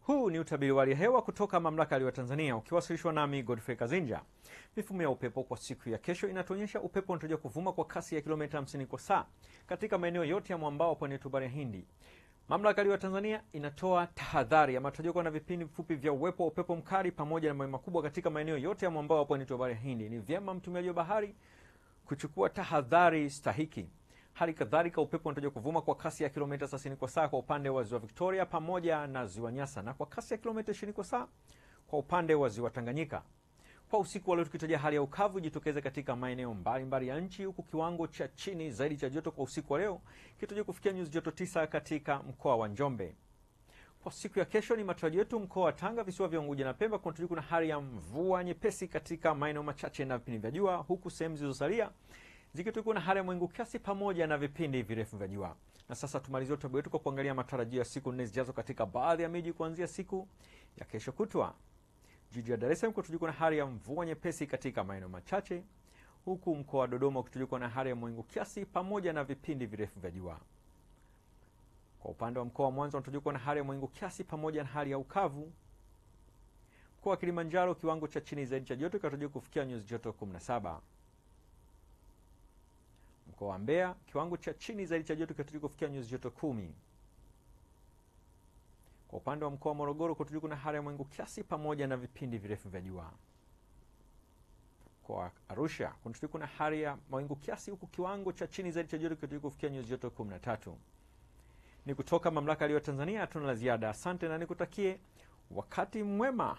Huu ni utabiri wa hali ya hewa kutoka Mamlaka ya Hali ya Hewa Tanzania ukiwasilishwa nami Godfrey Kazinja. Mifumo ya upepo kwa siku ya kesho inatuonyesha upepo unatarajiwa kuvuma kwa kasi ya kilomita 50 kwa saa katika maeneo yote ya mwambao wa pwani yetu Bahari ya Hindi. Mamlaka ya Hali ya Hewa Tanzania inatoa tahadhari ya matarajio kuwa na vipindi vifupi vya uwepo wa upepo mkali pamoja na mawimbi makubwa katika maeneo yote ya mwambao wa pwani yetu Bahari ya Hindi. Ni vyema mtumiaji wa bahari kuchukua tahadhari stahiki. Hali kadhalika upepo unatarajiwa kuvuma kwa kasi ya kilomita 30 kwa saa kwa upande wa ziwa Victoria pamoja na ziwa Nyasa na kwa kasi ya kilomita 20 kwa saa kwa upande wa ziwa Tanganyika. Kwa usiku wa leo tukitarajia hali ya ukavu jitokeze katika maeneo mbalimbali ya nchi, huku kiwango cha chini zaidi cha joto kwa usiku wa leo kitarajiwa kufikia nyuzi joto 9 katika mkoa wa Njombe. Kwa siku ya kesho ni matarajio yetu mkoa wa Tanga, visiwa vya Unguja na Pemba kunatarajiwa kuna hali ya mvua nyepesi katika maeneo machache na vipindi vya jua, huku sehemu zilizosalia zikitokana na hali ya mawingu kiasi pamoja na vipindi virefu vya jua. Na sasa tumalizie utabiri wetu kwa kuangalia matarajio ya siku 4 zijazo katika baadhi ya miji kuanzia siku ya kesho kutwa. Jiji la Dar es Salaam kutarajiwa na hali ya mvua nyepesi katika maeneo machache, huku mkoa wa Dodoma kutarajiwa na hali ya mawingu kiasi pamoja na vipindi virefu vya jua. Kwa upande wa mkoa wa Mwanza unatarajiwa na hali ya mawingu kiasi pamoja na hali ya ukavu. Mkoa wa Kilimanjaro kiwango cha chini zaidi cha joto kinatarajiwa kufikia nyuzi joto 17. Mkoa wa Mbeya kiwango cha chini zaidi cha joto kinatarajiwa kufikia nyuzi joto 10. Kwa upande wa mkoa wa Morogoro kutarajiwa na hali ya mawingu kiasi pamoja na vipindi virefu vya jua. Kwa Arusha kunatarajiwa na hali ya mawingu kiasi, huku kiwango cha chini zaidi cha joto kinatarajiwa kufikia nyuzi joto 13. Ni kutoka Mamlaka ya Hali ya Hewa Tanzania, hatuna la ziada. Asante na nikutakie wakati mwema.